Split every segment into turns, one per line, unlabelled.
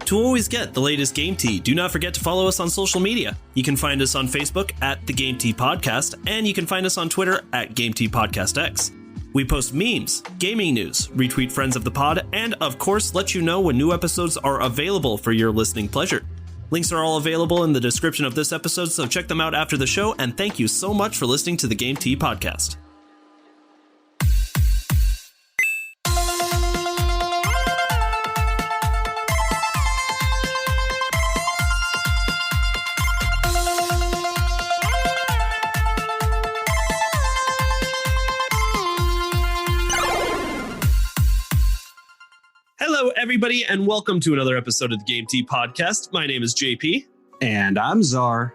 To always get the latest Game Tea, do not forget to follow us on social media. You can find us on Facebook at The Game Tea Podcast, and you can find us on Twitter at Game Tea Podcast X. We post memes, gaming news, retweet friends of the pod, and of course let you know when new episodes are available for your listening pleasure. Links are all available in the description of this episode, so check them out after the show, and thank you so much for listening to the Game Tea Podcast. Hello, everybody, and welcome to another episode of the Game Tea Podcast. My name is JP.
And I'm Czar.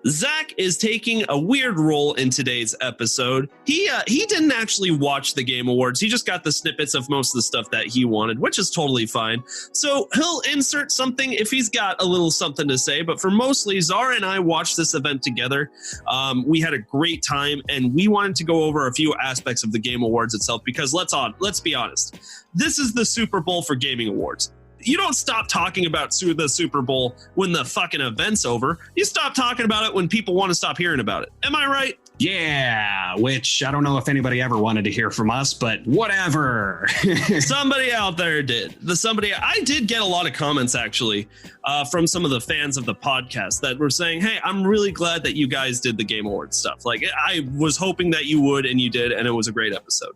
Zach is taking a weird role in today's episode. He didn't actually watch the Game Awards. He just got the snippets of most of the stuff that he wanted, which is totally fine. So he'll insert something if he's got a little something to say. But for mostly, Czar and I watched this event together. We had a great time, and we wanted to go over a few aspects of the Game Awards itself because let's be honest. This is the Super Bowl for gaming awards. You don't stop talking about the Super Bowl when the fucking event's over. You stop talking about it when people want to stop hearing about it. Am I right?
Yeah, which I don't know if anybody ever wanted to hear from us, but whatever.
Somebody out there did. I did get a lot of comments actually from some of the fans of the podcast that were saying, hey, I'm really glad that you guys did the Game Awards stuff. Like, I was hoping that you would, and you did, and it was a great episode.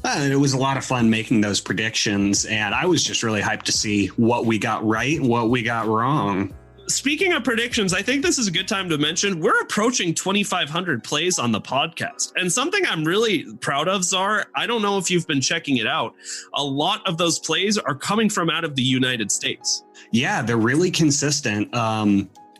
It was a lot of fun making those predictions, and I was just really hyped to see what we got right and what we got wrong.
Speaking of predictions, I think this is a good time to mention we're approaching 2,500 plays on the podcast. And something I'm really proud of, Czar, I don't know if you've been checking it out. A lot of those plays are coming from out of the United States.
Yeah, they're really consistent.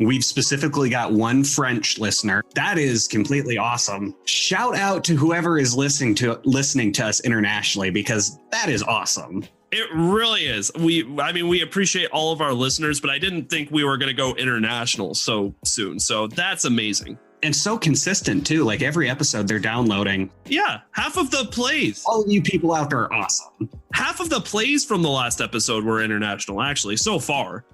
We've specifically got one French listener. That is completely awesome. Shout out to whoever is listening to us internationally, because that is awesome.
It really is. We appreciate all of our listeners, but I didn't think we were going to go international so soon. So that's amazing.
And so consistent too. Like every episode they're downloading.
Yeah, half of the plays.
All of you people out there are awesome.
Half of the plays from the last episode were international, actually, so far.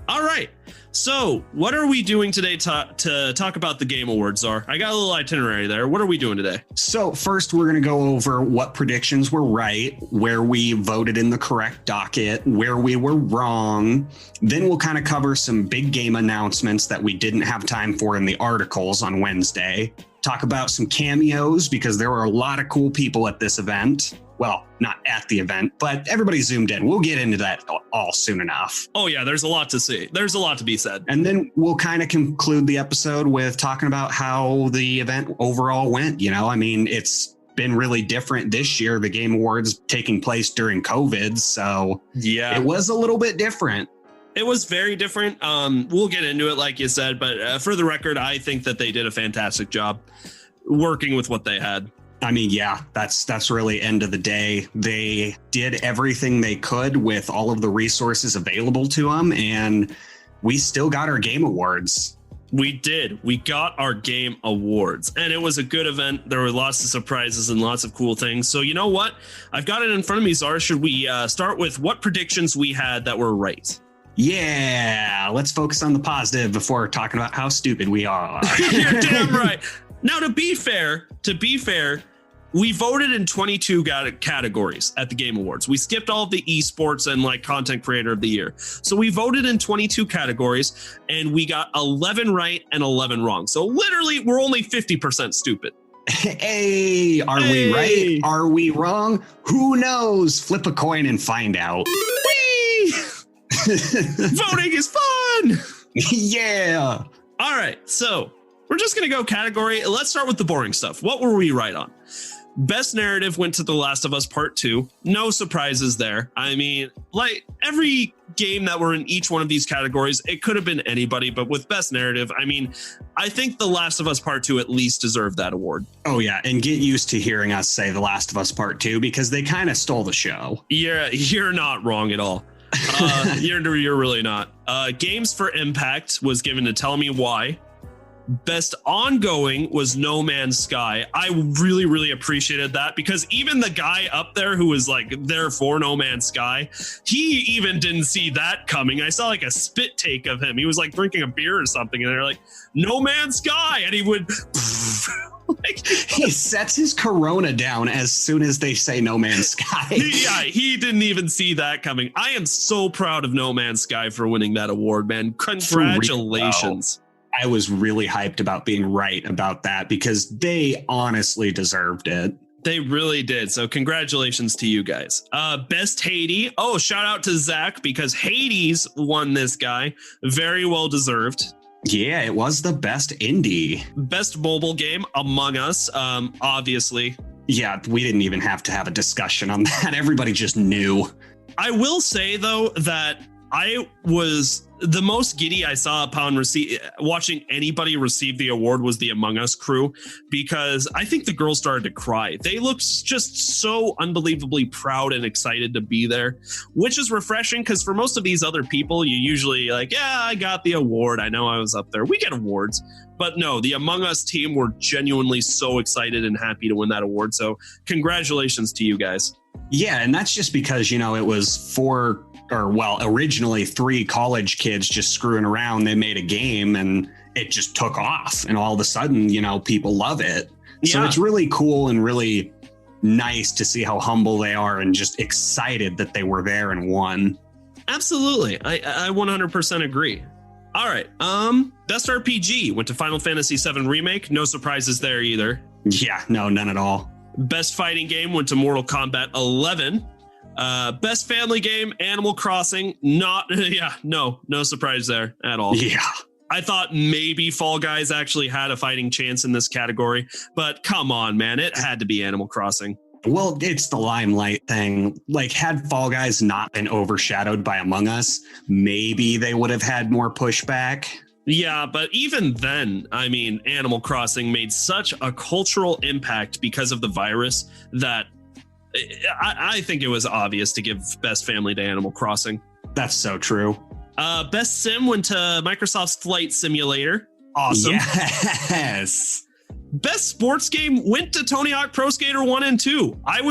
All right. So what are we doing today to talk about the Game Awards, Czar? I got a little itinerary there. What are we doing today?
So first, we're going to go over what predictions were right, where we voted in the correct docket, where we were wrong. Then we'll kind of cover some big game announcements that we didn't have time for in the articles on Wednesday. Talk about some cameos because there were a lot of cool people at this event. Well, not at the event, but everybody zoomed in. We'll get into that all soon enough.
Oh, yeah, there's a lot to see. There's a lot to be said.
And then we'll kind of conclude the episode with talking about how the event overall went. You know, I mean, it's been really different this year. The Game Awards taking place during COVID. So yeah, it was a little bit different.
It was very different. We'll get into it, like you said. But for the record, I think that they did a fantastic job working with what they had.
I mean, yeah, that's really end of the day. They did everything they could with all of the resources available to them, and we still got our Game Awards.
We did. We got our Game Awards, and it was a good event. There were lots of surprises and lots of cool things. So you know what? I've got it in front of me, Czar. Should we start with what predictions we had that were right?
Yeah, let's focus on the positive before talking about how stupid we are.
You're damn right. Now, to be fair, we voted in 22 categories at the Game Awards. We skipped all of the esports and like content creator of the year. So we voted in 22 categories and we got 11 right and 11 wrong. So literally we're only 50% stupid.
Hey, are we right? Are we wrong? Who knows? Flip a coin and find out.
Whee! Voting is fun.
Yeah.
All right. So we're just going to go category. Let's start with the boring stuff. What were we right on? Best narrative went to The Last of Us Part 2. No surprises there. I mean, like every game that were in each one of these categories, it could have been anybody, but with best narrative, I mean, I think The Last of Us Part 2 at least deserved that award.
Oh yeah, and get used to hearing us say The Last of Us Part 2 because they kind of stole the show.
Yeah, you're not wrong at all. You're really not. Games for Impact was given to Tell Me Why. Best ongoing was No Man's Sky. I really, really appreciated that because even the guy up there who was like there for No Man's Sky, he even didn't see that coming. I saw like a spit take of him. He was like drinking a beer or something, and they're like, No Man's Sky. And he would like,
he sets his Corona down as soon as they say No Man's Sky.
He didn't even see that coming. I am so proud of No Man's Sky for winning that award, man. Congratulations.
I was really hyped about being right about that because they honestly deserved it.
They really did. So congratulations to you guys. Best Hades. Oh, shout out to Zach because Hades won this guy. Very well deserved.
Yeah, it was the best indie.
Best mobile game, Among Us, obviously.
Yeah, we didn't even have to have a discussion on that. Everybody just knew.
I will say, though, that I was the most giddy I saw upon watching anybody receive the award was the Among Us crew, because I think the girls started to cry. They looked just so unbelievably proud and excited to be there, which is refreshing because for most of these other people, you usually like, yeah, I got the award. I know I was up there. We get awards. But no, the Among Us team were genuinely so excited and happy to win that award. So congratulations to you guys.
Yeah, and that's just because, it was originally 3 college kids just screwing around. They made a game and it just took off. And all of a sudden, people love it. Yeah. So it's really cool and really nice to see how humble they are and just excited that they were there and won.
Absolutely. I 100% agree. All right. Best RPG went to Final Fantasy VII Remake. No surprises there either.
Yeah, no, none at all.
Best fighting game went to Mortal Kombat 11. Best family game, Animal Crossing. No surprise there at all.
Yeah.
I thought maybe Fall Guys actually had a fighting chance in this category, but come on, man, it had to be Animal Crossing.
Well, it's the limelight thing. Like, had Fall Guys not been overshadowed by Among Us, maybe they would have had more pushback.
Yeah, but even then, I mean, Animal Crossing made such a cultural impact because of the virus that I think it was obvious to give Best Family to Animal Crossing.
That's so true.
Best Sim went to Microsoft's Flight Simulator. Awesome.
Yes.
Best sports game went to Tony Hawk Pro Skater 1 and 2. I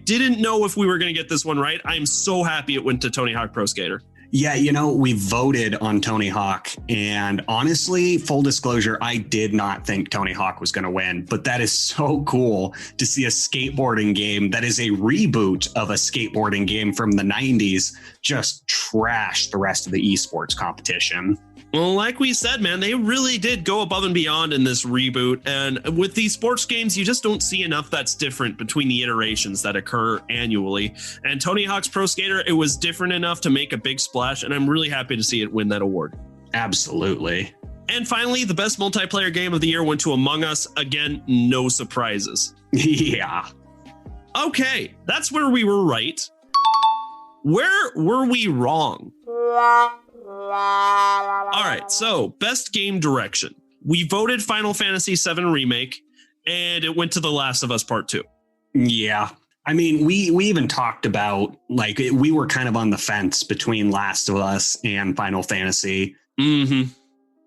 didn't know if we were going to get this one right. I'm so happy it went to Tony Hawk Pro Skater.
Yeah, we voted on Tony Hawk, and honestly, full disclosure, I did not think Tony Hawk was going to win, but that is so cool to see a skateboarding game that is a reboot of a skateboarding game from the 90s just trash the rest of the esports competition.
Well, like we said, man, they really did go above and beyond in this reboot. And with these sports games, you just don't see enough that's different between the iterations that occur annually. And Tony Hawk's Pro Skater, it was different enough to make a big splash. And I'm really happy to see it win that award.
Absolutely.
And finally, the best multiplayer game of the year went to Among Us. Again, no surprises.
Yeah.
Okay, that's where we were right. Where were we wrong? All right, so best game direction. We voted Final Fantasy VII Remake, and it went to The Last of Us Part 2.
Yeah. I mean, we even talked about, we were kind of on the fence between Last of Us and Final Fantasy.
Mm-hmm.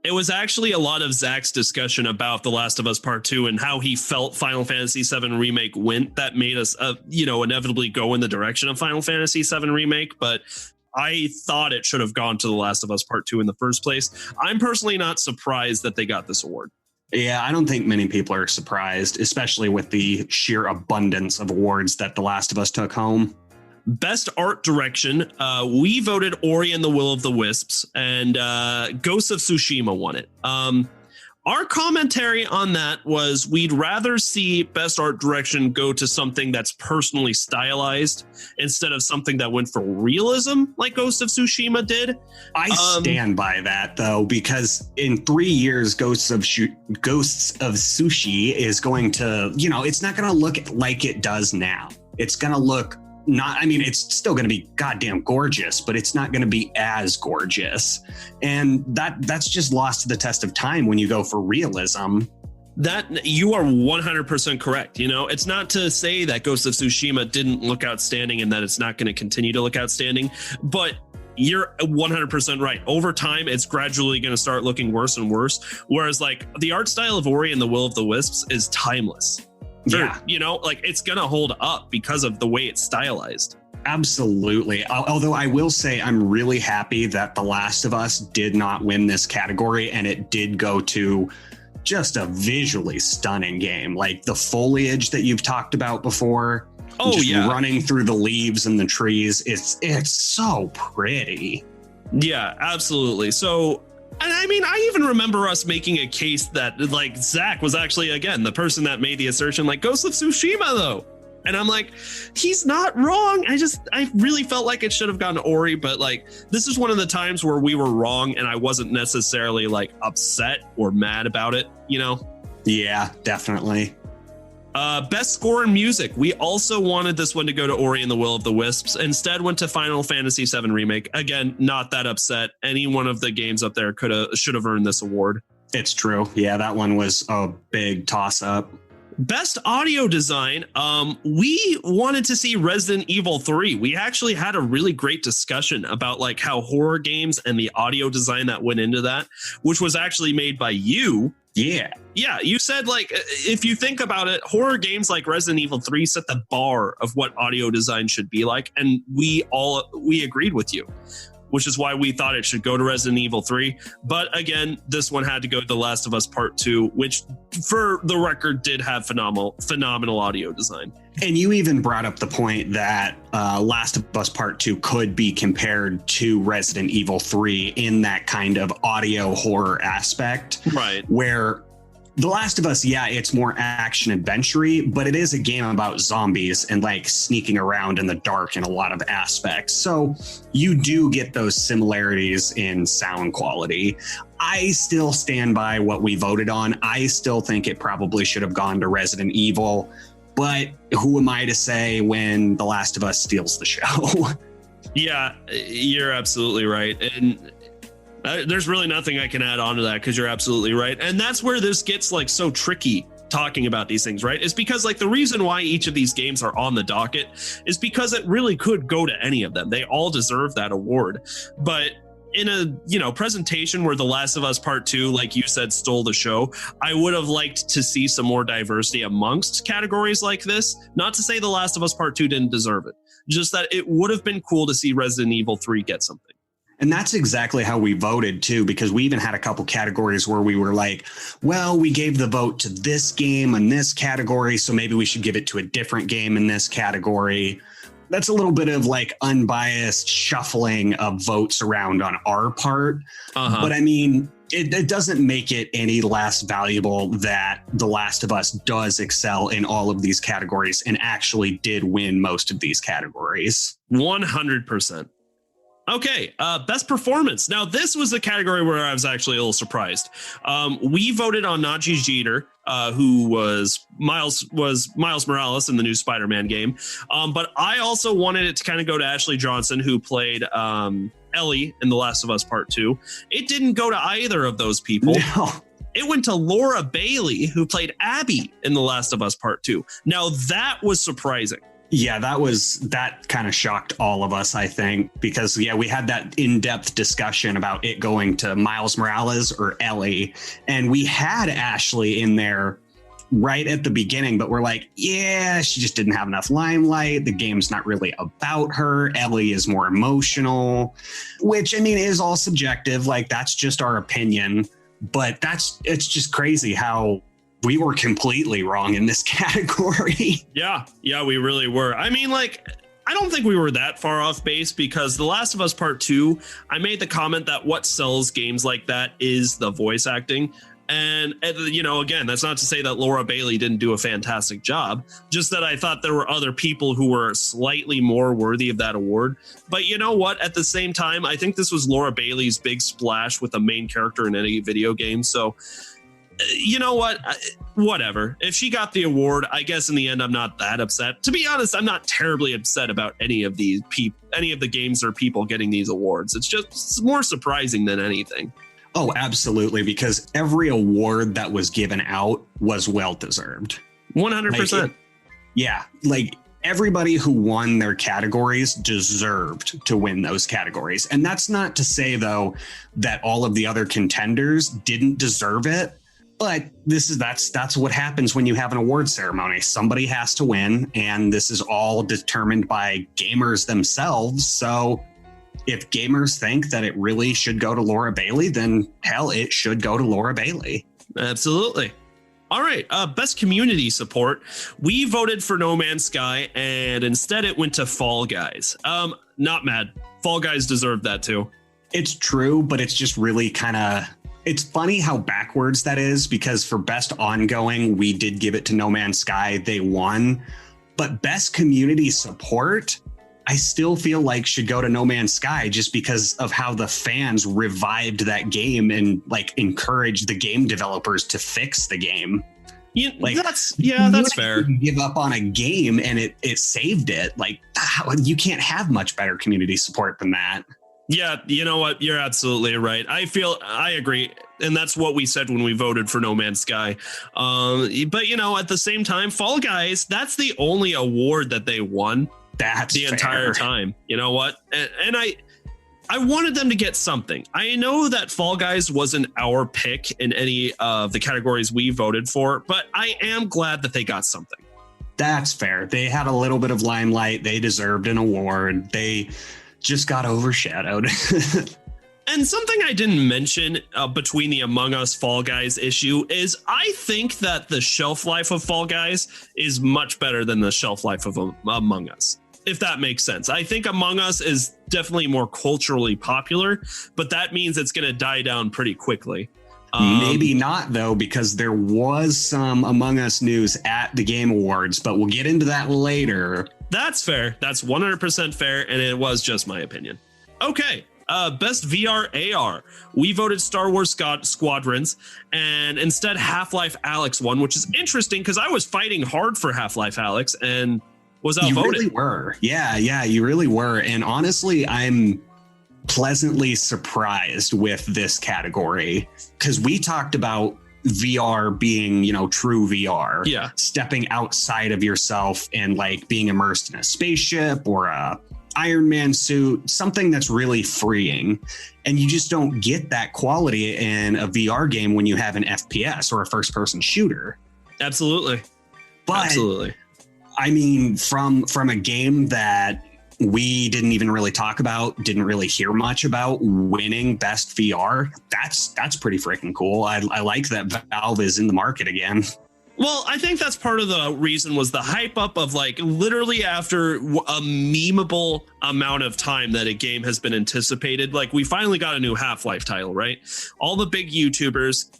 It was actually a lot of Zach's discussion about The Last of Us Part 2 and how he felt Final Fantasy VII Remake went that made us, inevitably go in the direction of Final Fantasy VII Remake, but I thought it should have gone to The Last of Us Part 2 in the first place. I'm personally not surprised that they got this award.
Yeah, I don't think many people are surprised, especially with the sheer abundance of awards that The Last of Us took home.
Best art direction, we voted Ori and the Will of the Wisps, and Ghost of Tsushima won it. Our commentary on that was we'd rather see best art direction go to something that's personally stylized instead of something that went for realism like Ghost of Tsushima did.
I stand by that, though, because in 3 years, Ghosts of Sushi is going to, it's not going to look like it does now. It's going to look it's still going to be goddamn gorgeous, but it's not going to be as gorgeous. And that's just lost to the test of time when you go for realism.
That you are 100% correct. It's not to say that Ghost of Tsushima didn't look outstanding and that it's not going to continue to look outstanding, but you're 100% right. Over time, it's gradually going to start looking worse and worse. Whereas like the art style of Ori and the Will of the Wisps is timeless.
Yeah.
You know, like it's going to hold up because of the way it's stylized.
Absolutely. Although I will say I'm really happy that The Last of Us did not win this category and it did go to just a visually stunning game. Like the foliage that you've talked about before.
Oh,
just
yeah.
Running through the leaves and the trees. It's so pretty.
Yeah, absolutely. So, and I mean, I even remember us making a case that like Zach was actually, again, the person that made the assertion like Ghost of Tsushima, though. And I'm like, he's not wrong. I really felt like it should have gone to Ori, but like, this is one of the times where we were wrong and I wasn't necessarily like upset or mad about it, you know?
Yeah, definitely.
Best score in music. We also wanted this one to go to Ori and the Will of the Wisps. Instead went to Final Fantasy VII Remake. Again, not that upset. Any one of the games up there should have earned this award.
It's true. Yeah, that one was a big toss up.
Best audio design. We wanted to see Resident Evil 3. We actually had a really great discussion about like how horror games and the audio design that went into that, which was actually made by you.
Yeah.
Yeah, you said like if you think about it, horror games like Resident Evil 3 set the bar of what audio design should be like, and we agreed with you, which is why we thought it should go to Resident Evil 3. But again, this one had to go to The Last of Us Part 2, which for the record did have phenomenal audio design.
And you even brought up the point that Last of Us Part 2 could be compared to Resident Evil 3 in that kind of audio horror aspect.
Right.
Where The Last of Us, yeah, it's more action adventure-y, but it is a game about zombies and like sneaking around in the dark in a lot of aspects. So you do get those similarities in sound quality. I still stand by what we voted on. I still think it probably should have gone to Resident Evil. But who am I to say when The Last of Us steals the show?
Yeah, you're absolutely right. And there's really nothing I can add on to that because you're absolutely right. And that's where this gets like so tricky talking about these things, right? Is because like the reason why each of these games are on the docket is because it really could go to any of them. They all deserve that award. But in a presentation where The Last of Us Part 2, like you said, stole the show, I would have liked to see some more diversity amongst categories like this. Not to say The Last of Us Part 2 didn't deserve it, just that it would have been cool to see Resident Evil 3 get something.
And that's exactly how we voted, too, because we even had a couple categories where we were like, well, we gave the vote to this game in this category, so maybe we should give it to a different game in this category. That's a little bit of like unbiased shuffling of votes around on our part. But I mean, it doesn't make it any less valuable that The Last of Us does excel in all of these categories and actually did win most of these categories.
100%. Okay, best performance. Now, this was a category where I was actually a little surprised. We voted on Najee Jeter, who was Miles Morales in the new Spider-Man game. But I also wanted it to kind of go to Ashley Johnson, who played Ellie in The Last of Us Part 2. It didn't go to either of those people.
No.
It went to Laura Bailey, who played Abby in The Last of Us Part 2. Now, that was surprising.
Yeah, that kind of shocked all of us, I think, because, yeah, we had that in-depth discussion about it going to Miles Morales or Ellie. And we had Ashley in there right at the beginning, but we're like, yeah, she just didn't have enough limelight. The game's not really about her. Ellie is more emotional, which, I mean, is all subjective. Like, that's just our opinion. But it's just crazy how we were completely wrong in this category.
Yeah, we really were. I mean, like, I don't think we were that far off base because The Last of Us Part 2, I made the comment that what sells games like that is the voice acting. And, again, that's not to say that Laura Bailey didn't do a fantastic job, just that I thought there were other people who were slightly more worthy of that award. But you know what? At the same time, I think this was Laura Bailey's big splash with the main character in any video game. So, you know what? Whatever. If she got the award, I guess in the end, I'm not that upset. To be honest, I'm not terribly upset about any of the games or people getting these awards. It's just more surprising than anything.
Oh, absolutely. Because every award that was given out was well-deserved.
100%.
Yeah. Like everybody who won their categories deserved to win those categories. And that's not to say, though, that all of the other contenders didn't deserve it. But that's what happens when you have an award ceremony. Somebody has to win, and this is all determined by gamers themselves. So if gamers think that it really should go to Laura Bailey, then hell, it should go to Laura Bailey.
Absolutely. All right. Best community support. We voted for No Man's Sky, and instead it went to Fall Guys. Not mad. Fall Guys deserved that too.
It's true, but it's just really kind of... It's funny how backwards that is, because for best ongoing, we did give it to No Man's Sky. They won. But best community support, I still feel like should go to No Man's Sky, just because of how the fans revived that game and like encouraged the game developers to fix the game.
That's fair.
Give up on a game and it saved it. Like, you can't have much better community support than that.
Yeah, you know what? You're absolutely right. I agree. And that's what we said when we voted for No Man's Sky. But, at the same time, Fall Guys, that's the only award that they won.
That's
the entire time. You know what? And I wanted them to get something. I know that Fall Guys wasn't our pick in any of the categories we voted for, but I am glad that they got something.
That's fair. They had a little bit of limelight. They deserved an award. They just got overshadowed.
And something I didn't mention between the Among Us Fall Guys issue is I think that the shelf life of Fall Guys is much better than the shelf life of Among Us, if that makes sense. I think Among Us is definitely more culturally popular, but that means it's going to die down pretty quickly.
Maybe not, though, because there was some Among Us news at the Game Awards, but we'll get into that later.
That's fair. That's 100% fair, and it was just my opinion. Okay. Best VR AR. We voted Star Wars Squadrons, and instead Half-Life Alyx won, which is interesting because I was fighting hard for Half-Life Alyx and was outvoted.
You really were. Yeah, you really were. And honestly, I'm pleasantly surprised with this category because we talked about VR being, true VR.
Yeah.
Stepping outside of yourself and like being immersed in a spaceship or a Iron Man suit, something that's really freeing. And you just don't get that quality in a VR game when you have an FPS or a first person shooter.
Absolutely.
But
absolutely.
I mean, from a game that we didn't even really talk about, didn't really hear much about, winning best VR, that's pretty freaking cool. I like that Valve is in the market again.
Well, I think that's part of the reason was the hype up of like literally after a memeable amount of time that a game has been anticipated. Like we finally got a new Half-Life title, right? All the big YouTubers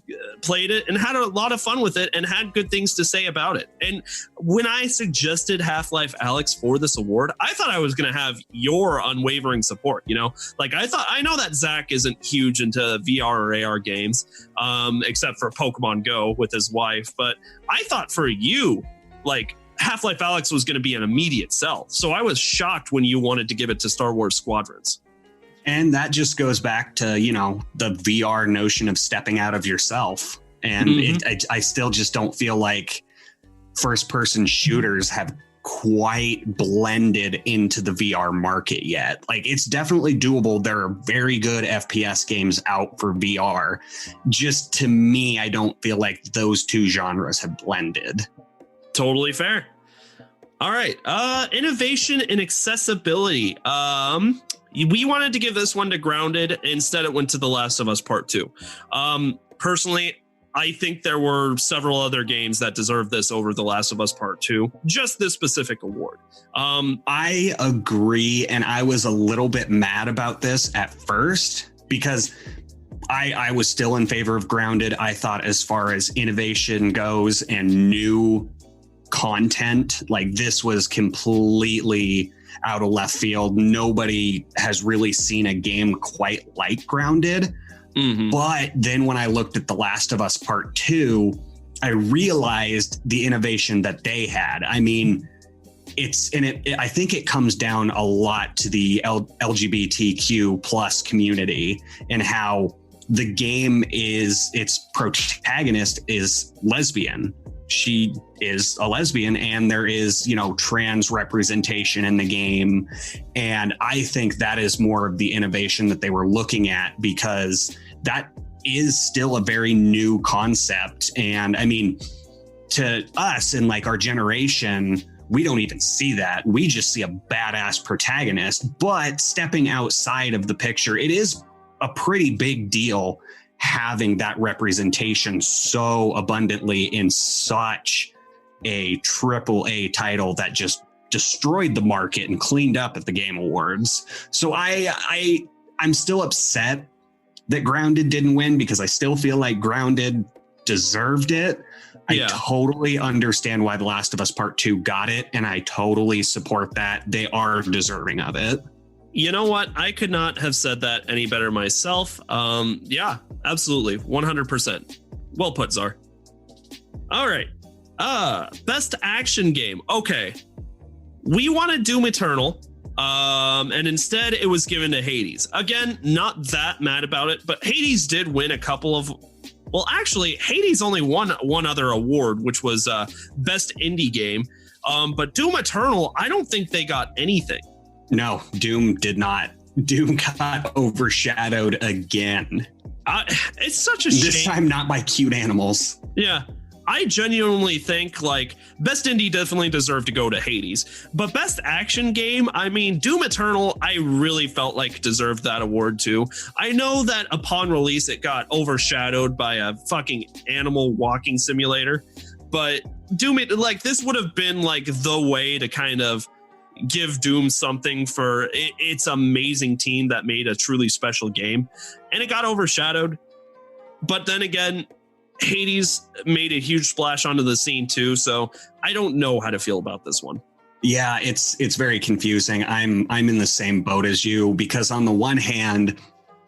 played it and had a lot of fun with it and had good things to say about it. And when I suggested Half-Life Alyx for this award, I thought I was going to have your unwavering support. Like I know that Zach isn't huge into VR or AR games, except for Pokemon Go with his wife, but I thought for you, like Half-Life Alyx was going to be an immediate sell. So I was shocked when you wanted to give it to Star Wars Squadrons.
And that just goes back to, the VR notion of stepping out of yourself. And I still just don't feel like first person shooters have quite blended into the VR market yet. Like it's definitely doable. There are very good FPS games out for VR. Just to me, I don't feel like those two genres have blended.
Totally fair. All right. Innovation and accessibility. We wanted to give this one to Grounded. Instead, it went to The Last of Us Part 2. Personally, I think there were several other games that deserve this over The Last of Us Part 2, just this specific award.
I agree. And I was a little bit mad about this at first because I was still in favor of Grounded. I thought as far as innovation goes and new content, like this was completely out of left field. Nobody has really seen a game quite like Grounded. Mm-hmm. But then when I looked at The Last of Us Part 2, I realized the innovation that they had. I mean, I think it comes down a lot to the LGBTQ plus community and how the game its protagonist is lesbian. she is a lesbian and there is, trans representation in the game. And I think that is more of the innovation that they were looking at, because that is still a very new concept. And I mean, to us in like our generation, we don't even see that. We just see a badass protagonist. But stepping outside of the picture, it is a pretty big deal having that representation so abundantly in such a AAA title that just destroyed the market and cleaned up at the Game Awards. So I'm still upset that Grounded didn't win, because I still feel like Grounded deserved it. I totally understand why The Last of Us Part 2 got it, and I totally support that. They are deserving of it.
You know what? I could not have said that any better myself. Yeah, absolutely. 100%. Well put, Czar. All right. Best action game. Okay. We wanted Doom Eternal. And instead it was given to Hades. Again, not that mad about it, but Hades did win a couple of... Well, actually, Hades only won one other award, which was Best Indie Game. But Doom Eternal, I don't think they got anything.
No, Doom did not. Doom got overshadowed again.
It's such a shame.
This time not by cute animals.
Yeah. I genuinely think like Best Indie definitely deserved to go to Hades, but Best Action Game, I mean, Doom Eternal, I really felt like deserved that award too. I know that upon release, it got overshadowed by a fucking animal walking simulator, but Doom, like this would have been like the way to kind of give Doom something for its amazing team that made a truly special game, and it got overshadowed. But then again, Hades made a huge splash onto the scene too, so I don't know how to feel about this one.
Yeah, it's very confusing. I'm in the same boat as you, because on the one hand,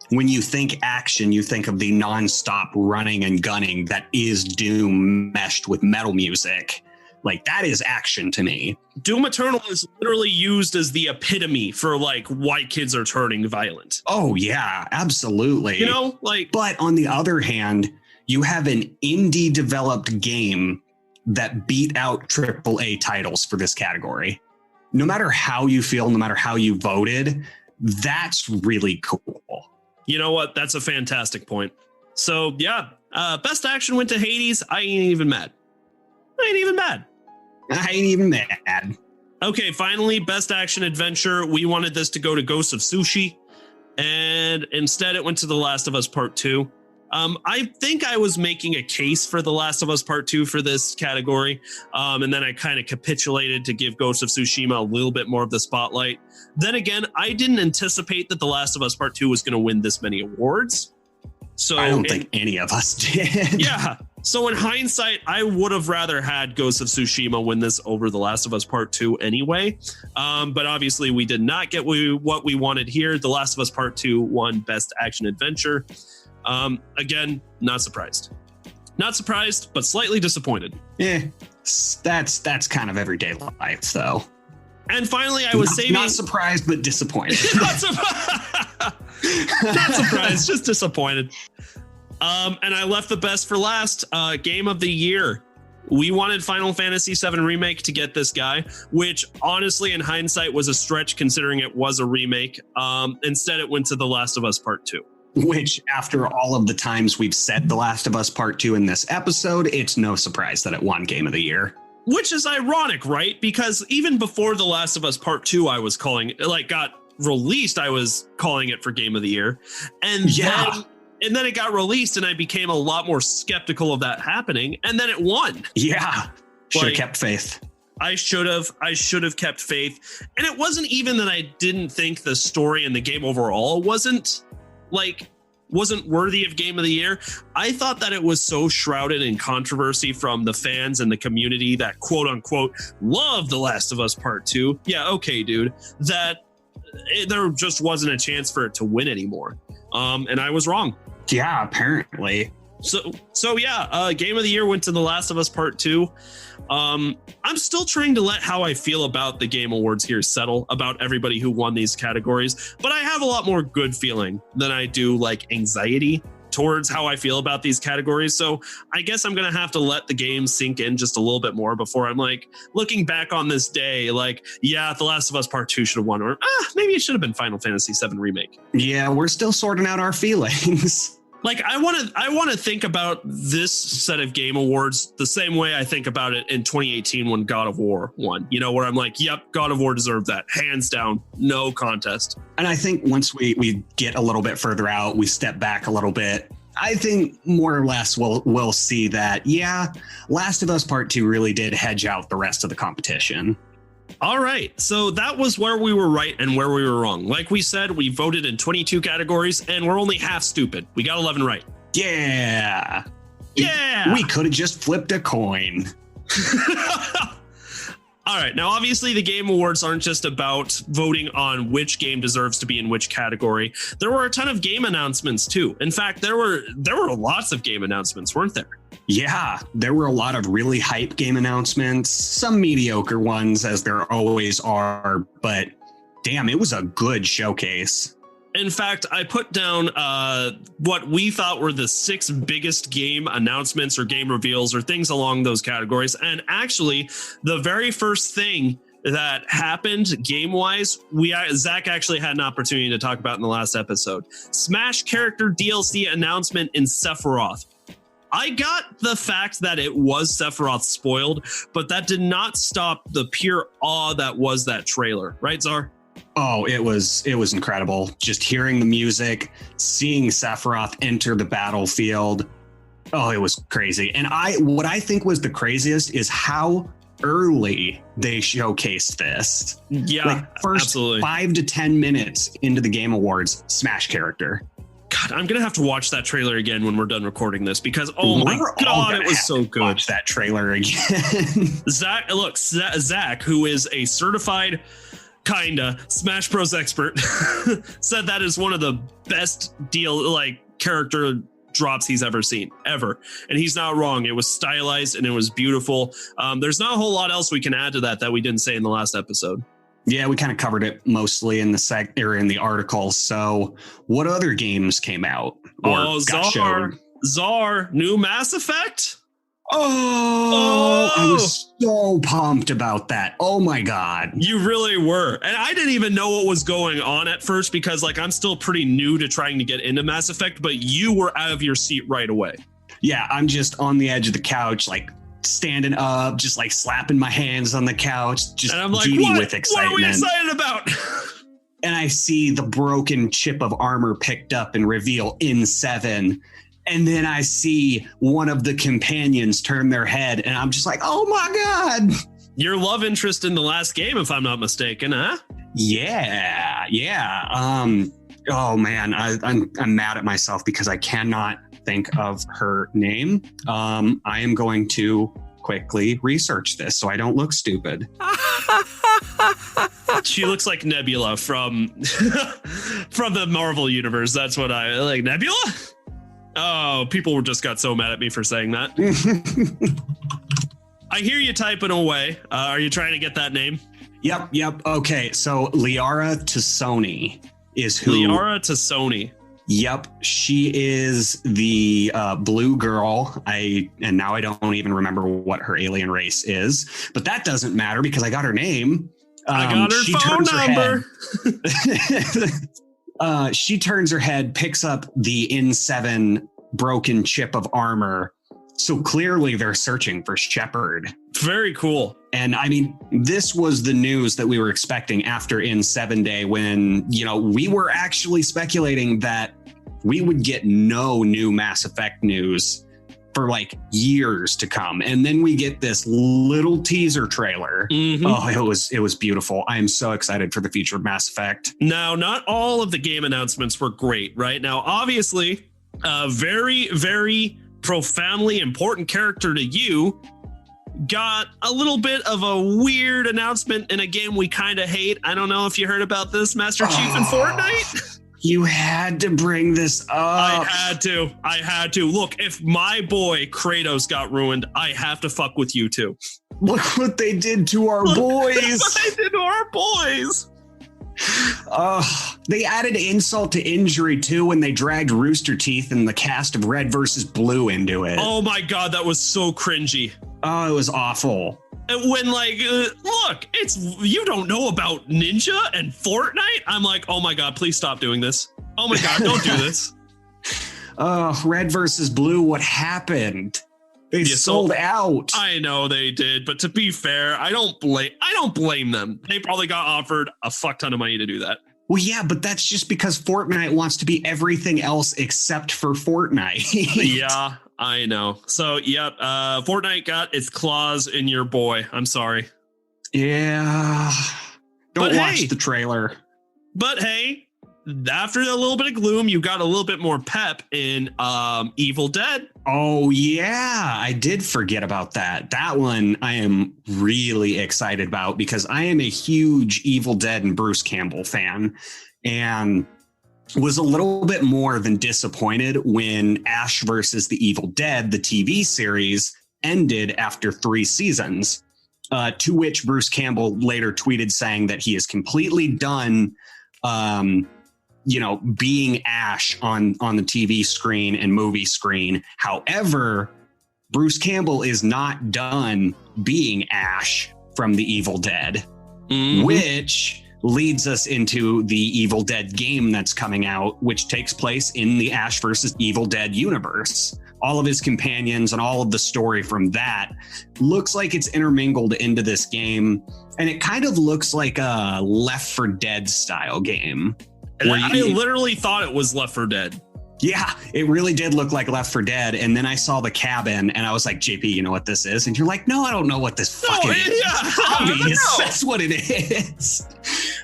when you think action, you think of the nonstop running and gunning that is Doom meshed with metal music. Like, that is action to me.
Doom Eternal is literally used as the epitome for like why kids are turning violent.
Oh yeah, absolutely.
But
on the other hand, you have an indie developed game that beat out AAA titles for this category. No matter how you feel, no matter how you voted, that's really cool.
You know what? That's a fantastic point. So yeah, Best Action went to Hades. I ain't even mad. Okay, finally, Best Action Adventure. We wanted this to go to Ghost of Tsushima, and instead it went to The Last of Us Part 2. I think I was making a case for The Last of Us Part 2 for this category, and then I kind of capitulated to give Ghost of Tsushima a little bit more of the spotlight. Then again, I didn't anticipate that The Last of Us Part 2 was going to win this many awards. So
I don't think any of us did.
Yeah. So in hindsight, I would have rather had Ghost of Tsushima win this over The Last of Us Part 2 anyway. But obviously we did not get what we wanted here. The Last of Us Part 2 won Best Action Adventure. Again, not surprised. Not surprised, but slightly disappointed.
Yeah, that's kind of everyday life, though.
And finally, I was saving...
Not surprised, but disappointed.
Not surprised, just disappointed. And I left the best for last. Game of the Year. We wanted Final Fantasy VII Remake to get this guy, which honestly, in hindsight, was a stretch considering it was a remake. Instead, it went to The Last of Us Part 2.
Which, after all of the times we've said The Last of Us Part 2 in this episode, it's no surprise that it won Game of the Year. Which
is ironic, right? Because even before The Last of Us Part 2, I was calling it, like, got released, I was calling it for Game of the Year. And then it got released and I became a lot more skeptical of that happening. And then it won.
Yeah. Should have kept faith.
I should have kept faith. And it wasn't even that I didn't think the story and the game overall wasn't worthy of Game of the Year. I thought that it was so shrouded in controversy from the fans and the community that quote unquote love The Last of Us Part 2. Yeah, okay, dude. That there just wasn't a chance for it to win anymore. And I was wrong.
Yeah, apparently.
So yeah, Game of the Year went to The Last of Us Part 2. I'm still trying to let how I feel about the Game Awards here settle about everybody who won these categories, but I have a lot more good feeling than I do like anxiety towards how I feel about these categories. So I guess I'm going to have to let the game sink in just a little bit more before I'm like looking back on this day, like, yeah, The Last of Us Part 2 should have won, or maybe it should have been Final Fantasy VII Remake.
Yeah, we're still sorting out our feelings.
Like, I want to think about this set of game awards the same way I think about it in 2018 when God of War won, you know, where I'm like, yep, God of War deserved that, hands down, no contest.
And I think once we get a little bit further out, we step back a little bit, I think more or less we'll see that, yeah, Last of Us Part 2 really did hedge out the rest of the competition.
All right, so that was where we were right and where we were wrong. Like we said, we voted in 22 categories and we're only half stupid. We got 11 right.
Yeah.
Yeah.
We could have just flipped a coin.
All right, now obviously the Game Awards aren't just about voting on which game deserves to be in which category. There were a ton of game announcements too. In fact, there were lots of game announcements, weren't there?
Yeah, there were a lot of really hype game announcements, some mediocre ones as there always are, but damn, it was a good showcase.
In fact, I put down what we thought were the 6 biggest game announcements or game reveals or things along those categories. And actually, the very first thing that happened game-wise, Zach actually had an opportunity to talk about in the last episode. Smash character DLC announcement in Sephiroth. I got the fact that it was Sephiroth spoiled, but that did not stop the pure awe that was that trailer. Right, Czar?
Oh, it was incredible. Just hearing the music, seeing Sephiroth enter the battlefield. Oh, it was crazy. And what I think was the craziest is how early they showcased this.
Yeah,
like first absolutely. 5 to 10 minutes into the Game Awards, Smash character.
God, I'm gonna have to watch that trailer again when we're done recording this because my God, it was so good.
Watch that trailer again.
Zach, who is a certified kinda Smash Bros expert, said that is one of the best character drops he's ever seen, ever. And he's not wrong. It was stylized and it was beautiful. There's not a whole lot else we can add to that we didn't say in the last episode.
Yeah, we kind of covered it mostly in the article. So what other games came out or got showed?
Czar, new Mass Effect?
Oh, I was so pumped about that. Oh my God.
You really were. And I didn't even know what was going on at first because I'm still pretty new to trying to get into Mass Effect, but you were out of your seat right away.
Yeah, I'm just on the edge of the couch, standing up, just slapping my hands on the couch, just
and I'm like,
giddy with excitement.
What are we excited about?
And I see the broken chip of armor picked up and reveal in 7. And then I see one of the companions turn their head and I'm just like, oh my God.
Your love interest in the last game, if I'm not mistaken, huh?
Yeah. Oh man, I'm mad at myself because I cannot think of her name. I am going to quickly research this so I don't look stupid.
She looks like Nebula from the Marvel universe. That's what I like. Nebula? Oh, people just got so mad at me for saying that. I hear you typing away. Are you trying to get that name?
Yep. Okay, so Liara Tassoni is who.
Liara Tassoni.
Yep, she is the blue girl. And now I don't even remember what her alien race is, but that doesn't matter because I got her name.
I got her phone number.
She turns her head, picks up the N7 broken chip of armor. So clearly they're searching for Shepard.
Very cool.
And I mean, this was the news that we were expecting after N7 Day when, we were actually speculating that we would get no new Mass Effect news for years to come. And then we get this little teaser trailer. Mm-hmm. Oh, it was beautiful. I am so excited for the future of Mass Effect.
Now, not all of the game announcements were great, right? Now, obviously, a very, very profoundly important character to you got a little bit of a weird announcement in a game we kind of hate. I don't know if you heard about this, Master Chief in Fortnite.
You had to bring this up.
I had to. Look, if my boy Kratos got ruined, I have to fuck with you too.
Look what they did to our boys.
Look what they did to our boys.
They added insult to injury too when they dragged Rooster Teeth and the cast of Red versus Blue into it.
Oh my God, that was so cringy.
Oh, it was awful.
When look, you don't know about Ninja and Fortnite. I'm like, oh my God, please stop doing this. Oh my God, don't do this.
Red versus Blue, what happened? They sold out.
I know they did, but to be fair, I don't blame them. They probably got offered a fuck ton of money to do that.
Well, yeah, but that's just because Fortnite wants to be everything else except for Fortnite.
Yeah, I know. So, yep, Fortnite got its claws in your boy. I'm sorry.
Yeah. Don't watch the trailer.
But hey, after a little bit of gloom, you got a little bit more pep in Evil Dead.
Oh, yeah. I did forget about that. That one I am really excited about because I am a huge Evil Dead and Bruce Campbell fan and was a little bit more than disappointed when Ash versus the Evil Dead, the TV series, ended after 3 seasons, to which Bruce Campbell later tweeted saying that he is completely done being Ash on the TV screen and movie screen. However, Bruce Campbell is not done being Ash from the Evil Dead, which leads us into the Evil Dead game that's coming out, which takes place in the Ash versus Evil Dead universe. All of his companions and all of the story from that looks like it's intermingled into this game. And it kind of looks like a Left 4 Dead style game.
I literally thought it was Left 4 Dead.
Yeah, it really did look like Left 4 Dead. And then I saw the cabin and I was like, JP, you know what this is? And you're like, no, I don't know what this fucking is. That's what it is.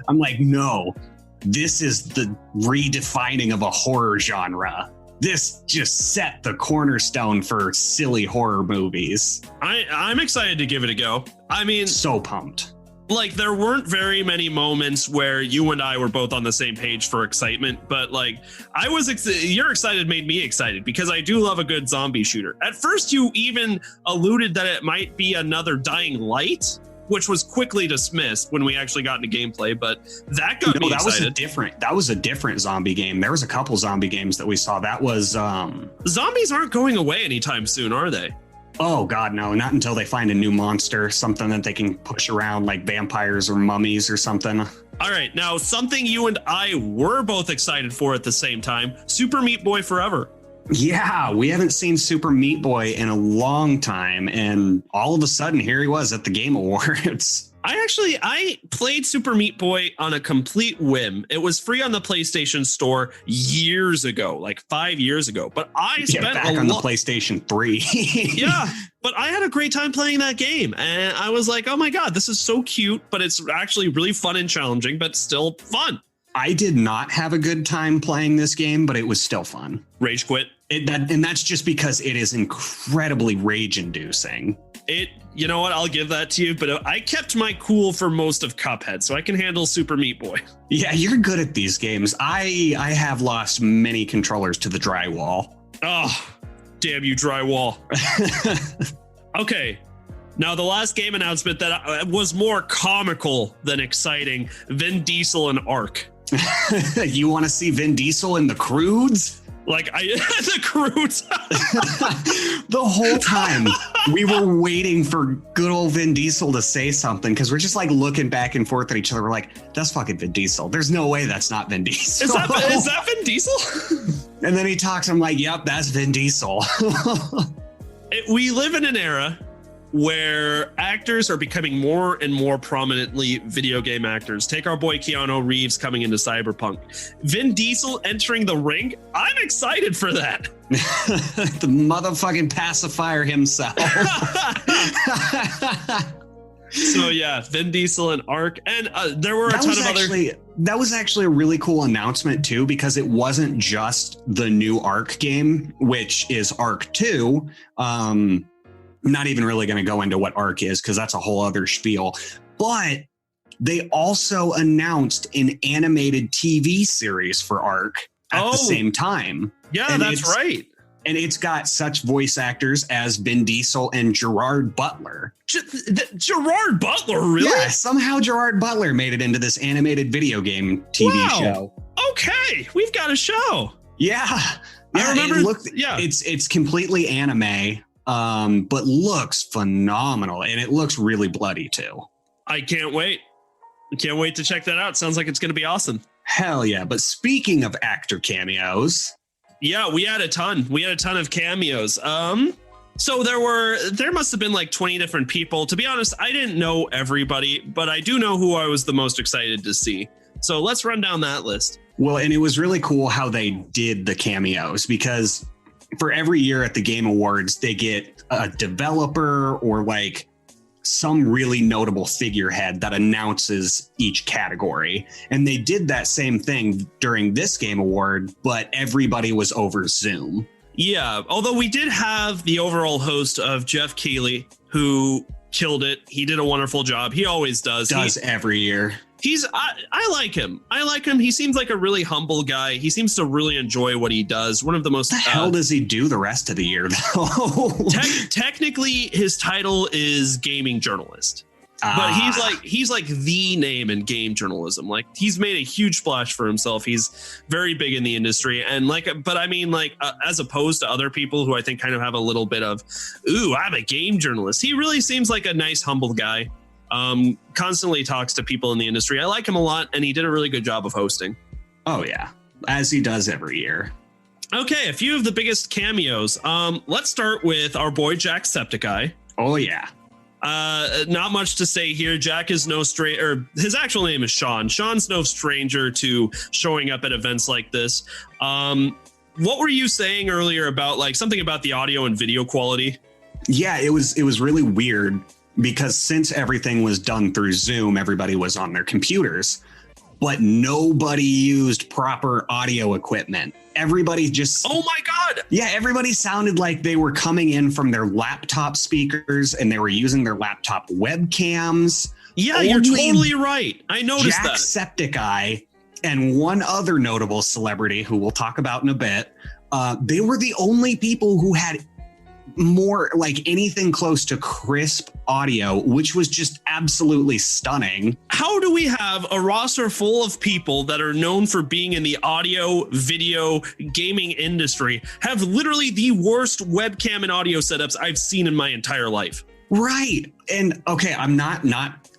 I'm like, no, this is the redefining of a horror genre. This just set the cornerstone for silly horror movies.
I'm excited to give it a go. I mean,
so pumped.
Like, there weren't very many moments where you and I were both on the same page for excitement, but like, your excited made me excited because I do love a good zombie shooter. At first, you even alluded that it might be another Dying Light, which was quickly dismissed when we actually got into gameplay, but that got me excited.
That was a different zombie game. There was a couple zombie games that we saw. That was
zombies aren't going away anytime soon, are they?
Oh God, no, not until they find a new monster, something that they can push around like vampires or mummies or something.
All right, now something you and I were both excited for at the same time, Super Meat Boy Forever.
Yeah, we haven't seen Super Meat Boy in a long time, and all of a sudden here he was at the Game Awards.
I played Super Meat Boy on a complete whim. It was free on the PlayStation Store years ago, like 5 years ago. But I spent
back on the PlayStation 3.
Yeah, but I had a great time playing that game. And I was like, oh my God, this is so cute, but it's actually really fun and challenging, but still fun.
I did not have a good time playing this game, but it was still fun.
Rage quit.
And that's just because it is incredibly rage-inducing.
You know what? I'll give that to you, but I kept my cool for most of Cuphead, so I can handle Super Meat Boy.
Yeah, you're good at these games. I have lost many controllers to the drywall.
Oh, damn you, drywall. Okay. Now, the last game announcement that was more comical than exciting, Vin Diesel and Ark.
You want to see Vin Diesel in the Croods?
The Croods.
The whole time we were waiting for good old Vin Diesel to say something because we're just like looking back and forth at each other. We're like, that's fucking Vin Diesel. There's no way that's not Vin Diesel.
Is that Vin Diesel?
And then he talks. I'm like, yep, that's Vin Diesel.
We live in an era where actors are becoming more and more prominently video game actors. Take our boy Keanu Reeves coming into Cyberpunk. Vin Diesel entering the ring. I'm excited for that.
The motherfucking pacifier himself.
So yeah, Vin Diesel and Ark. And there were a ton of other...
That was actually a really cool announcement too, because it wasn't just the new Ark game, which is Ark 2. Not even really going to go into what Ark is because that's a whole other spiel. But they also announced an animated TV series for Ark at the same time.
Yeah, and that's right.
And it's got such voice actors as Vin Diesel and Gerard Butler.
Gerard Butler, really?
Yeah, somehow Gerard Butler made it into this animated video game TV show.
Okay, we've got a show.
Yeah.
I remember.
It's completely anime, but looks phenomenal, and it looks really bloody too.
I can't wait. I can't wait to check that out. Sounds like it's going to be awesome.
Hell yeah. But speaking of actor cameos.
Yeah, we had a ton. We had a ton of cameos. So there must have been like 20 different people. To be honest, I didn't know everybody, but I do know who I was the most excited to see. So let's run down that list.
Well, and it was really cool how they did the cameos, because for every year at the Game Awards, they get a developer or like some really notable figurehead that announces each category. And they did that same thing during this Game Award, but everybody was over Zoom.
Yeah, although we did have the overall host of Jeff Keighley, who killed it. He did a wonderful job. He always does.
Every year.
I like him. He seems like a really humble guy. He seems to really enjoy what he does. One of the most.
What the hell does he do the rest of the year, though?
Technically, his title is gaming journalist, but he's like the name in game journalism. Like, he's made a huge splash for himself. He's very big in the industry, and as opposed to other people who I think kind of have a little bit of, ooh, I'm a game journalist. He really seems like a nice, humble guy. Constantly talks to people in the industry. I like him a lot, and he did a really good job of hosting.
Oh yeah, as he does every year.
Okay, a few of the biggest cameos. Let's start with our boy Jacksepticeye.
Oh yeah.
Not much to say here. Jack is no stranger. His actual name is Sean. Sean's no stranger to showing up at events like this. What were you saying earlier about like something about the audio and video quality?
Yeah, it was really weird, because since everything was done through Zoom, everybody was on their computers, but nobody used proper audio equipment. Everybody just...
Oh my God.
Yeah, everybody sounded like they were coming in from their laptop speakers and they were using their laptop webcams.
Yeah, you're totally right. I noticed that.
Jacksepticeye and one other notable celebrity who we'll talk about in a bit, they were the only people who had more like anything close to crisp audio, which was just absolutely stunning.
How do we have a roster full of people that are known for being in the audio, video, gaming industry have literally the worst webcam and audio setups I've seen in my entire life?
Right. And okay, I'm not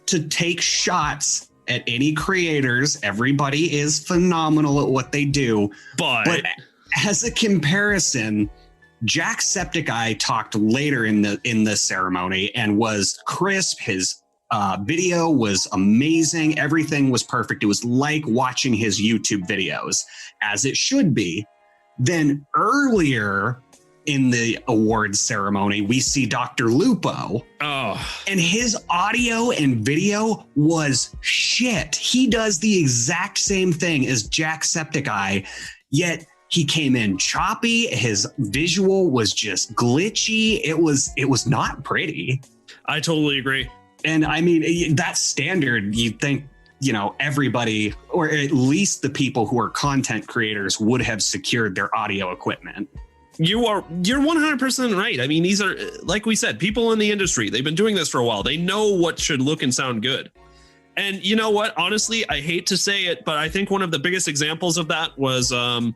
to take shots at any creators. Everybody is phenomenal at what they do. But as a comparison, Jacksepticeye talked later in the ceremony and was crisp. His video was amazing. Everything was perfect. It was like watching his YouTube videos, as it should be. Then earlier in the awards ceremony, we see Dr. Lupo. Oh. And his audio and video was shit. He does the exact same thing as Jacksepticeye, yet he came in choppy. His visual was just glitchy. It was not pretty.
I totally agree.
And I mean, that's standard. You'd think, everybody, or at least the people who are content creators, would have secured their audio equipment.
You're 100% right. I mean, these are, like we said, people in the industry. They've been doing this for a while. They know what should look and sound good. And you know what? Honestly, I hate to say it, but I think one of the biggest examples of that was, I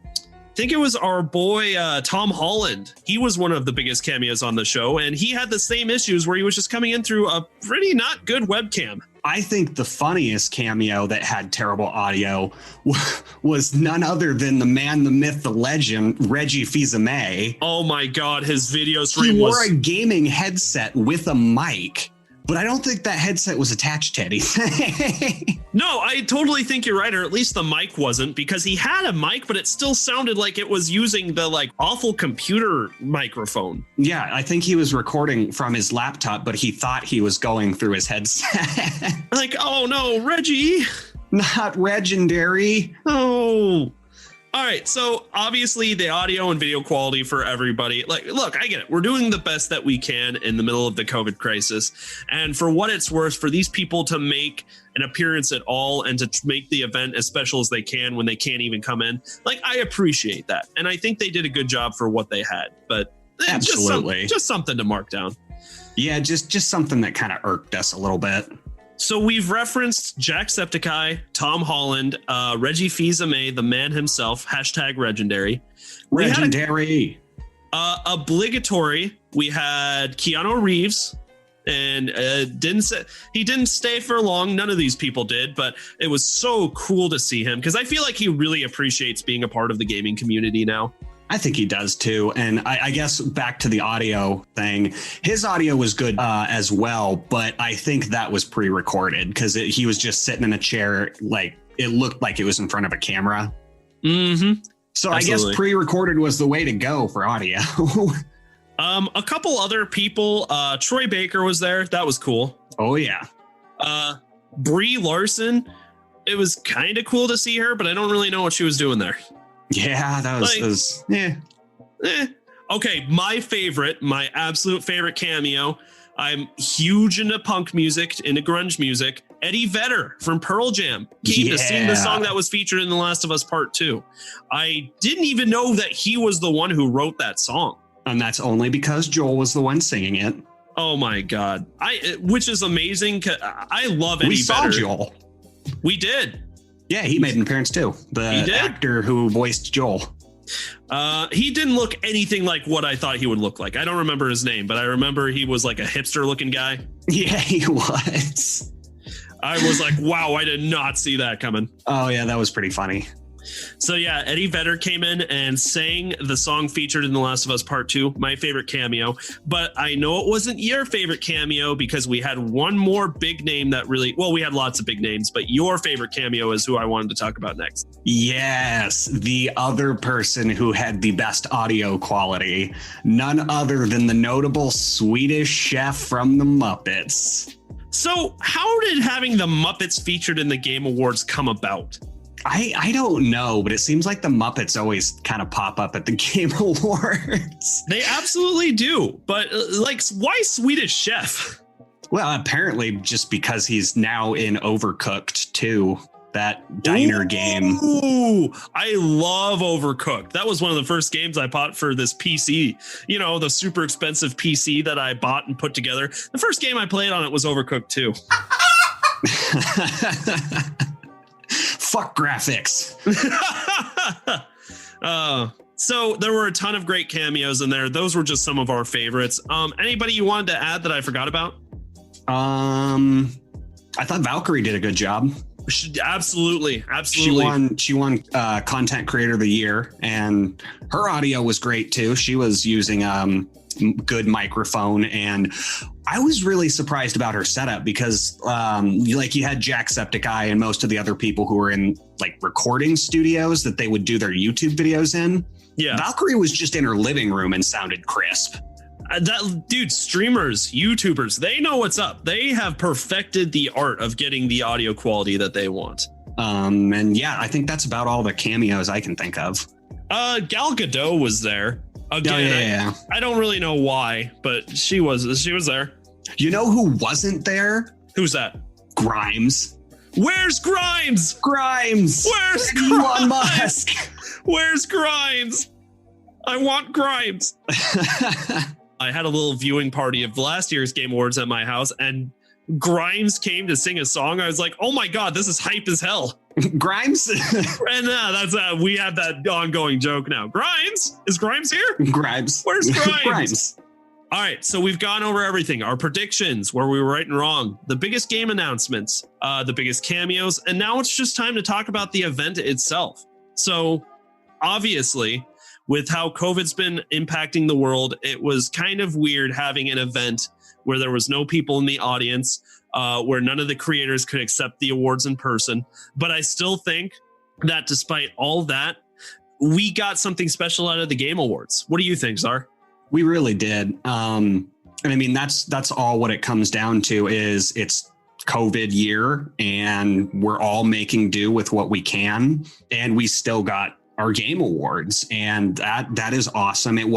think it was our boy, Tom Holland. He was one of the biggest cameos on the show, and he had the same issues where he was just coming in through a pretty not good webcam.
I think the funniest cameo that had terrible audio was none other than the man, the myth, the legend, Reggie Fils-Aimé.
Oh my God, his video
stream He wore a gaming headset with a mic, but I don't think that headset was attached to anything.
No, I totally think you're right, or at least the mic wasn't, because he had a mic, but it still sounded like it was using the like awful computer microphone.
Yeah, I think he was recording from his laptop, but he thought he was going through his headset.
Like, oh no, Reggie.
Not legendary.
Oh. All right, so obviously the audio and video quality for everybody. Like, look, I get it. We're doing the best that we can in the middle of the COVID crisis. And for what it's worth, for these people to make an appearance at all and to make the event as special as they can when they can't even come in, like, I appreciate that. And I think they did a good job for what they had. But
absolutely,
just something to mark down.
Yeah, just something that kind of irked us a little bit.
So we've referenced Jacksepticeye, Tom Holland, Reggie Fils-Aimé, the man himself, #legendary.
Legendary.
Obligatory. We had Keanu Reeves, and he didn't stay for long. None of these people did, but it was so cool to see him because I feel like he really appreciates being a part of the gaming community now.
I think he does too. And I guess back to the audio thing, his audio was good as well, but I think that was pre-recorded because he was just sitting in a chair. Like it looked like it was in front of a camera.
Mm-hmm.
So
Absolutely.
I guess pre-recorded was the way to go for audio.
A couple other people, Troy Baker was there. That was cool.
Oh yeah.
Brie Larson. It was kind of cool to see her, but I don't really know what she was doing there.
Yeah, that was
Okay, my absolute favorite cameo. I'm huge into punk music, into grunge music. Eddie Vedder from Pearl Jam came to sing the song that was featured in The Last of Us Part 2. I didn't even know that he was the one who wrote that song.
And that's only because Joel was the one singing it.
Oh my God. Which is amazing. I love Eddie Vedder.
We saw Joel.
We did.
Yeah, he made an appearance too. The actor who voiced Joel.
He didn't look anything like what I thought he would look like. I don't remember his name, but I remember he was like a hipster looking guy.
Yeah, he was.
I was like, wow, I did not see that coming.
Oh yeah, that was pretty funny.
So yeah, Eddie Vedder came in and sang the song featured in The Last of Us Part 2, my favorite cameo. But I know it wasn't your favorite cameo because we had one more big name that really, well, we had lots of big names, but your favorite cameo is who I wanted to talk about next.
Yes, the other person who had the best audio quality, none other than the notable Swedish chef from the Muppets.
So how did having the Muppets featured in the Game Awards come about?
I don't know, but it seems like the Muppets always kind of pop up at the Game Awards.
They absolutely do. But like, why Swedish Chef?
Well, apparently just because he's now in Overcooked too, that diner game.
Ooh, I love Overcooked. That was one of the first games I bought for this PC. You know, the super expensive PC that I bought and put together. The first game I played on it was Overcooked 2.
Fuck graphics.
So there were a ton of great cameos in there. Those were just some of our favorites. Anybody you wanted to add that I forgot about?
I thought Valkyrie did a good job.
Absolutely.
She won Content Creator of the Year, and her audio was great too. She was using good microphone, and I was really surprised about her setup because like you had Jacksepticeye and most of the other people who were in like recording studios that they would do their YouTube videos in.
Yeah,
Valkyrie was just in her living room and sounded crisp.
Dude, streamers, YouTubers, they know what's up. They have perfected the art of getting the audio quality that they want.
And yeah, I think that's about all the cameos I can think of.
Gal Gadot was there. Again, I don't really know why, but she was there.
You know who wasn't there?
Who's that?
Grimes.
Where's Grimes?
Grimes.
Where's Grimes?
Elon Musk.
Where's Grimes? I want Grimes. I had a little viewing party of last year's Game Awards at my house, and Grimes came to sing a song. I was like, oh my God, this is hype as hell.
Grimes?
And that's we have that ongoing joke now. Grimes? Is Grimes here?
Grimes.
Where's Grimes?
Grimes.
All right, so we've gone over everything. Our predictions, where we were right and wrong, the biggest game announcements, the biggest cameos, and now it's just time to talk about the event itself. So obviously, with how COVID's been impacting the world, it was kind of weird having an event where there was no people in the audience, where none of the creators could accept the awards in person. But I still think that despite all that, we got something special out of the Game Awards. What do you think, Czar?
We really did. And I mean, that's all what it comes down to is it's COVID year and we're all making do with what we can. And we still got our game awards, and that is awesome. It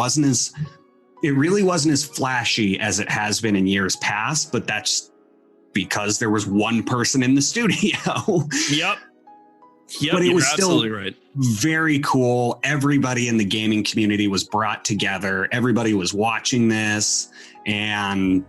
really wasn't as flashy as it has been in years past, but that's because there was one person in the studio.
Yep.
But it was
absolutely
still
right.
Very cool. Everybody in the gaming community was brought together. Everybody was watching this, and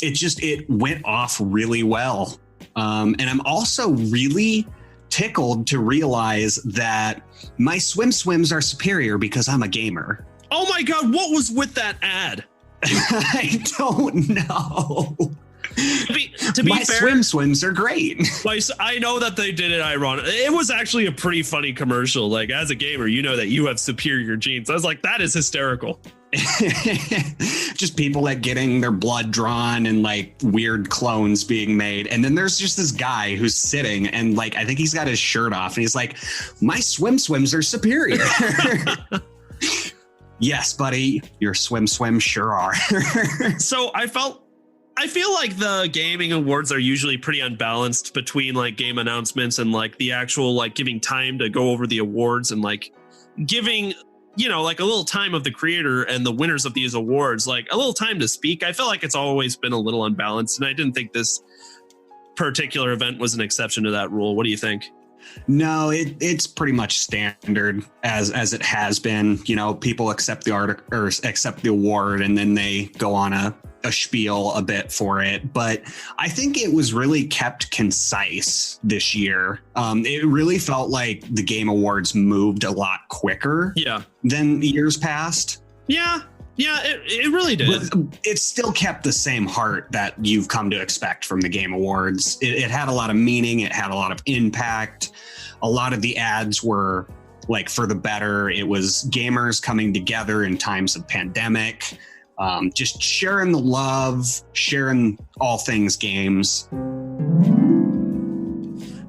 it went off really well. And I'm also really tickled to realize that my swims are superior because I'm a gamer.
Oh my God, what was with that ad?
I don't know.
To be
my
fair,
swims are great.
I know that they did it ironic. It was actually a pretty funny commercial. Like, as a gamer, you know that you have superior genes. I was like, that is hysterical.
Just people like getting their blood drawn and like weird clones being made. And then there's just this guy who's sitting and like, I think he's got his shirt off and he's like, my swims are superior. Yes, buddy, your swims sure are.
So I feel like the gaming awards are usually pretty unbalanced between like game announcements and like the actual like giving time to go over the awards and like giving, you know, like a little time of the creator and the winners of these awards, like a little time to speak. I feel like it's always been a little unbalanced, and I didn't think this particular event was an exception to that rule. What do you think?
No, it's pretty much standard as it has been. You know, people accept the article or accept the award, and then they go on a spiel a bit for it. But I think it was really kept concise this year. It really felt like the Game Awards moved a lot quicker than years past. Yeah, it really did. But it still kept the same heart that you've come to expect from the Game Awards. It had a lot of meaning. It had a lot of impact. A lot of the ads were like for the better. It was gamers coming together in times of pandemic, just sharing the love, sharing all things games.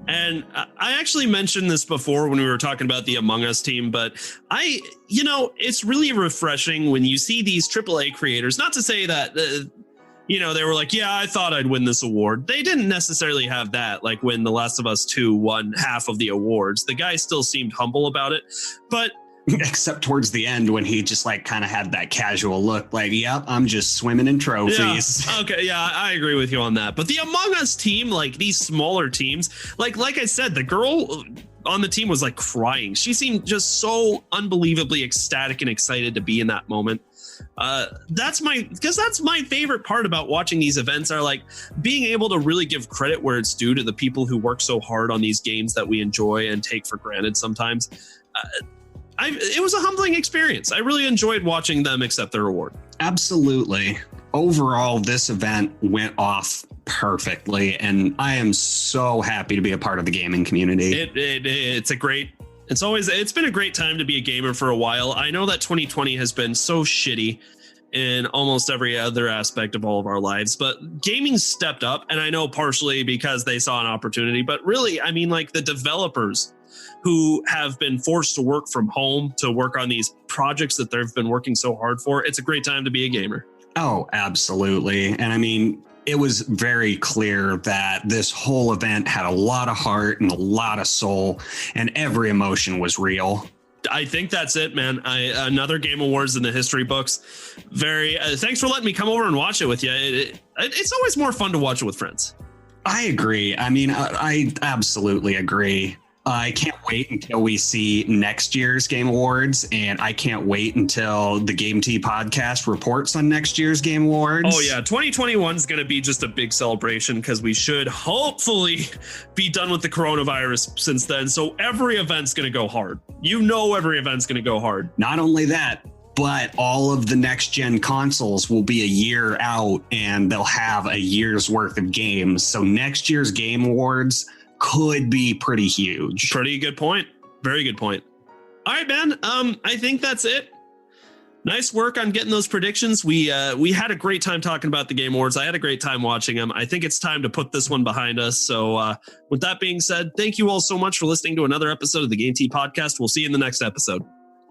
And I actually mentioned this before when we were talking about the Among Us team, but it's really refreshing when you see these AAA creators, not to say that, they were like, yeah, I thought I'd win this award. They didn't necessarily have that. Like when The Last of Us 2 won half of the awards, the guy still seemed humble about it, but
except towards the end when he just like kind of had that casual look like, yep, I'm just swimming in trophies.
Yeah. Okay. Yeah, I agree with you on that. But the Among Us team, like these smaller teams, like I said, the girl on the team was like crying. She seemed just so unbelievably ecstatic and excited to be in that moment. That's my favorite part about watching these events are like being able to really give credit where it's due to the people who work so hard on these games that we enjoy and take for granted sometimes. It was a humbling experience. I really enjoyed watching them accept their award. Absolutely. Overall, this event went off perfectly, and I am so happy to be a part of the gaming community. It's been a great time to be a gamer for a while. I know that 2020 has been so shitty in almost every other aspect of all of our lives, but gaming stepped up, and I know partially because they saw an opportunity, but really, I mean, like the developers who have been forced to work from home to work on these projects that they've been working so hard for. It's a great time to be a gamer. Oh, absolutely. And I mean, it was very clear that this whole event had a lot of heart and a lot of soul, and every emotion was real. I think that's it, man. Another Game Awards in the history books. Very thanks for letting me come over and watch it with you. It's always more fun to watch it with friends. I agree. I mean, I absolutely agree. I can't wait until we see next year's Game Awards, and I can't wait until the Game Tea podcast reports on next year's Game Awards. Oh yeah, 2021 is going to be just a big celebration because we should hopefully be done with the coronavirus since then. So every event's going to go hard. Every event's going to go hard. Not only that, but all of the next gen consoles will be a year out, and they'll have a year's worth of games. So next year's Game Awards could be pretty huge. Pretty good point. Very good point. All right, man. I think that's it. Nice work on getting those predictions. We had a great time talking about the Game Awards. I had a great time watching them. I think it's time to put this one behind us. So with that being said, thank you all so much for listening to another episode of the Game Tea podcast. We'll see you in the next episode.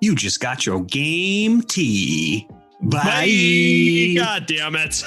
You just got your Game Tea. Bye. Bye. God damn it.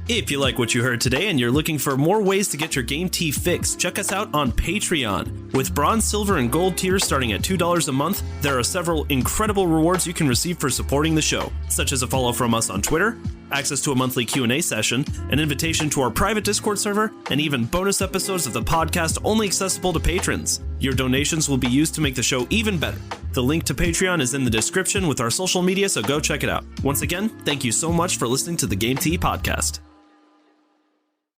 If you like what you heard today and you're looking for more ways to get your game tea fix, check us out on Patreon. With bronze, silver, and gold tiers starting at $2 a month, there are several incredible rewards you can receive for supporting the show, such as a follow from us on Twitter, access to a monthly Q&A session, an invitation to our private Discord server, and even bonus episodes of the podcast only accessible to patrons. Your donations will be used to make the show even better. The link to Patreon is in the description with our social media, so go check it out. Once again, thank you so much for listening to the Game Tea Podcast.